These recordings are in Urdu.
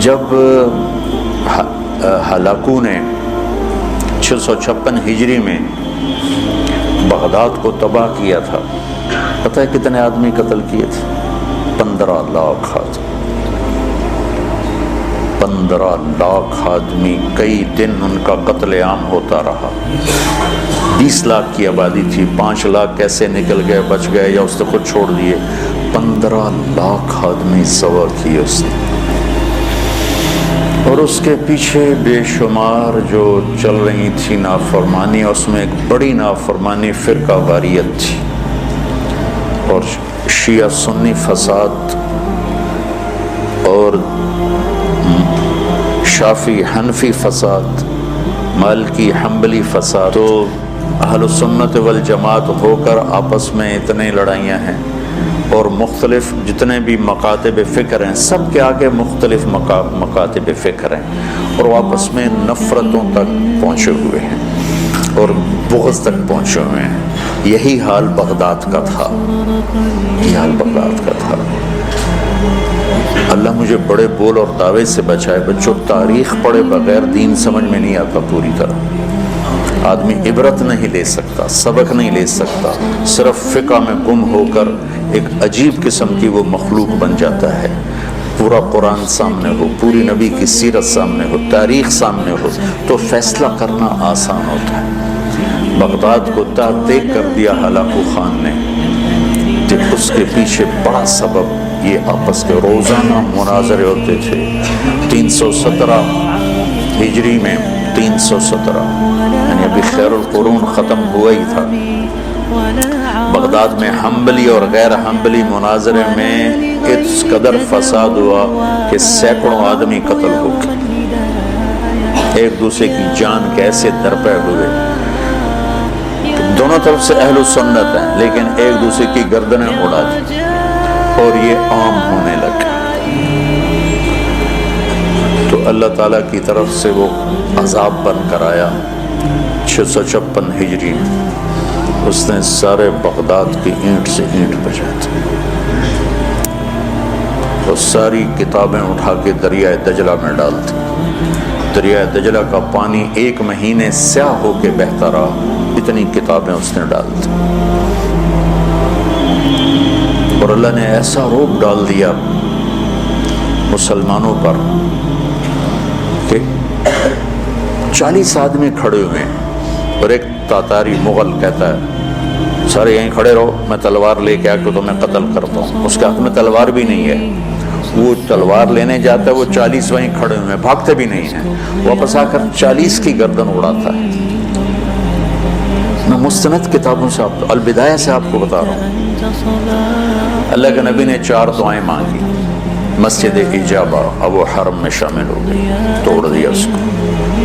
جب ہلاکو نے 656 ہجری میں بغداد کو تباہ کیا تھا، پتہ ہے کتنے آدمی قتل کیے تھے؟ 15 لاکھ آدمی، 15 لاکھ آدمی، کئی دن ان کا قتل عام ہوتا رہا۔ 20 لاکھ کی آبادی تھی، 5 لاکھ کیسے نکل گئے، بچ گئے یا اس نے خود چھوڑ دیے؟ 15 لاکھ آدمی ذبح کیے اس نے، اور اس کے پیچھے بے شمار جو چل رہی تھی نافرمانی، اس میں ایک بڑی نافرمانی فرقہ واریت تھی، اور شیعہ سنی فساد اور شافی حنفی فساد، مالکی حنبلی فساد۔ تو اہل سنت والجماعت ہو کر آپس میں اتنے لڑائیاں ہیں، اور مختلف جتنے بھی مکاتب فکر ہیں سب کے آگے مختلف مکاتب فکر ہیں، اور وہ آپس میں نفرتوں تک پہنچے ہوئے ہیں اور بغض تک پہنچے ہوئے ہیں۔ یہی حال بغداد کا تھا، یہی حال بغداد کا تھا۔ اللہ مجھے بڑے بول اور دعوے سے بچائے۔ بچوں، تاریخ پڑھے بغیر دین سمجھ میں نہیں آتا پوری طرح۔ آدمی عبرت نہیں لے سکتا، سبق نہیں لے سکتا، صرف فقہ میں گم ہو کر ایک عجیب قسم کی وہ مخلوق بن جاتا ہے۔ پورا قرآن سامنے ہو، پوری نبی کی سیرت سامنے ہو، تاریخ سامنے ہو تو فیصلہ کرنا آسان ہوتا ہے۔ بغداد کو تحت کر دیا ہلاکو خان نے، کہ اس کے پیچھے بڑا سبب یہ آپس کے روزانہ مناظرے ہوتے تھے۔ 317 ہجری میں 317 یعنی ابھی خیر القرون ختم ہوا ہی تھا، بغداد میں حنبلی اور غیر حنبلی مناظرے میں اس قدر فساد ہوا کہ سینکڑوں آدمی قتل ہو گئے، ایک دوسرے کی جان کیسے درپے ہوئے۔ دونوں طرف سے اہل سنت ہیں لیکن ایک دوسرے کی گردنیں اڑا دی، اور یہ عام ہونے لگا۔ تو اللہ تعالیٰ کی طرف سے وہ عذاب بن کر آیا 656 ہجری میں۔ اس نے سارے بغداد کی اینٹ سے اینٹ بجا دی، اور ساری کتابیں اٹھا کے دریائے دجلہ میں ڈال دی۔ دریائے دجلہ کا پانی 1 مہینے سیاہ ہو کے بہتا رہا، اتنی کتابیں اس نے ڈال دی۔ اور اللہ نے ایسا رعب ڈال دیا مسلمانوں پر کہ 40 آدمی کھڑے ہوئے ہیں، اور ایک تاتاری مغل کہتا ہے سارے یہیں کھڑے رہو، میں تلوار لے کے آ کے تمہیں قتل کرتا ہوں۔ اس کے ہاتھ میں تلوار بھی نہیں ہے، وہ تلوار لینے جاتا ہے، وہ 40 وہیں کھڑے ہوئے ہیں، بھاگتے بھی نہیں ہیں، واپس آ کر 40 کی گردن اڑاتا ہے۔ میں مستند کتابوں سے البدایہ سے آپ کو بتا رہا ہوں۔ اللہ کے نبی نے 4 دعائیں مانگی، مسجد اجابہ، اب وہ حرم میں شامل ہو گئی، توڑ دیا اس کو۔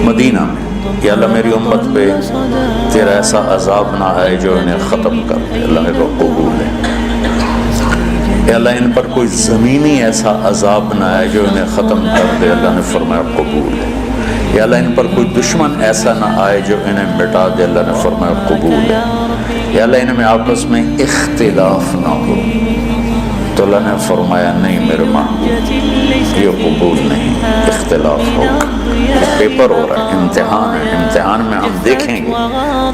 مدینہ میں، یا اللہ میری امت پہ تیرا ایسا عذاب نہ آئے جو انہیں ختم کر دے، اللہ نے کہا قبول ہے۔ یا اللہ ان پر کوئی زمینی ایسا عذاب نہ آئے جو انہیں ختم کر دے، اللہ نے فرمایا قبول ہے۔ یا اللہ ان پر کوئی دشمن ایسا نہ آئے جو انہیں مٹا دے، اللہ نے فرمایا قبول ہے۔ یا اللہ ان میں آپس میں اختلاف نہ ہو، تو اللہ نے فرمایا نہیں میرے محبوب، یہ قبول نہیں، اختلاف ہوگا۔ پیپر ہو رہا ہے، امتحان ہے، امتحان میں ہم دیکھیں گے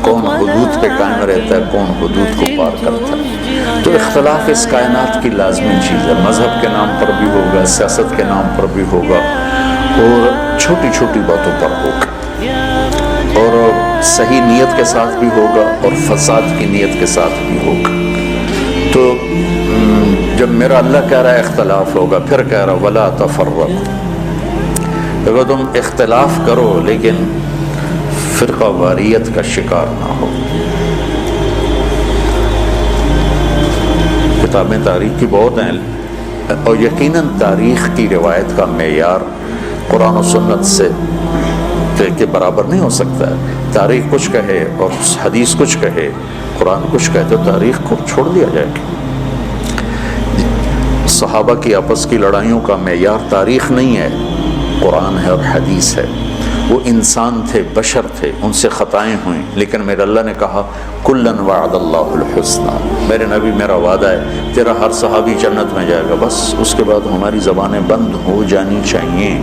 کون حدود پہ قائم رہتا ہے، کون حدود کو پار کرتا ہے۔ تو اختلاف اس کائنات کی لازمی چیز ہے، مذہب کے نام پر بھی ہوگا، سیاست کے نام پر بھی ہوگا، اور چھوٹی چھوٹی باتوں پر ہوگا، اور صحیح نیت کے ساتھ بھی ہوگا اور فساد کی نیت کے ساتھ بھی ہوگا۔ تو جب میرا اللہ کہہ رہا ہے اختلاف ہوگا، پھر کہہ رہا ولا تفرقوا، اگر تم اختلاف کرو لیکن فرقہ واریت کا شکار نہ ہو۔ کتابیں تاریخ کی بہت ہیں، اور یقیناً تاریخ کی روایت کا معیار قرآن و سنت سے کے برابر نہیں ہو سکتا ہے۔ تاریخ کچھ کہے اور حدیث کچھ کہے، قرآن کچھ کہے، تو تاریخ کو چھوڑ دیا جائے گا۔ صحابہ کی آپس کی لڑائیوں کا معیار تاریخ نہیں ہے، قرآن ہے اور حدیث ہے۔ وہ انسان تھے، بشر تھے، ان سے خطائیں ہوئیں، لیکن میرے اللہ نے کہا کلن وعد اللہ الحسنى، میرے نبی میرا وعدہ ہے تیرا ہر صحابی جنت میں جائے گا۔ بس اس کے بعد ہماری زبانیں بند ہو جانی چاہیے۔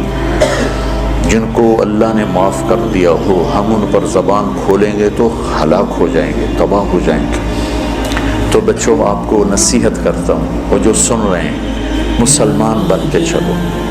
جن کو اللہ نے معاف کر دیا ہو، ہم ان پر زبان کھولیں گے تو ہلاک ہو جائیں گے، تباہ ہو جائیں گے۔ تو بچوں، آپ کو نصیحت کرتا ہوں، اور جو سن رہے ہیں، مسلمان بن کے چلو۔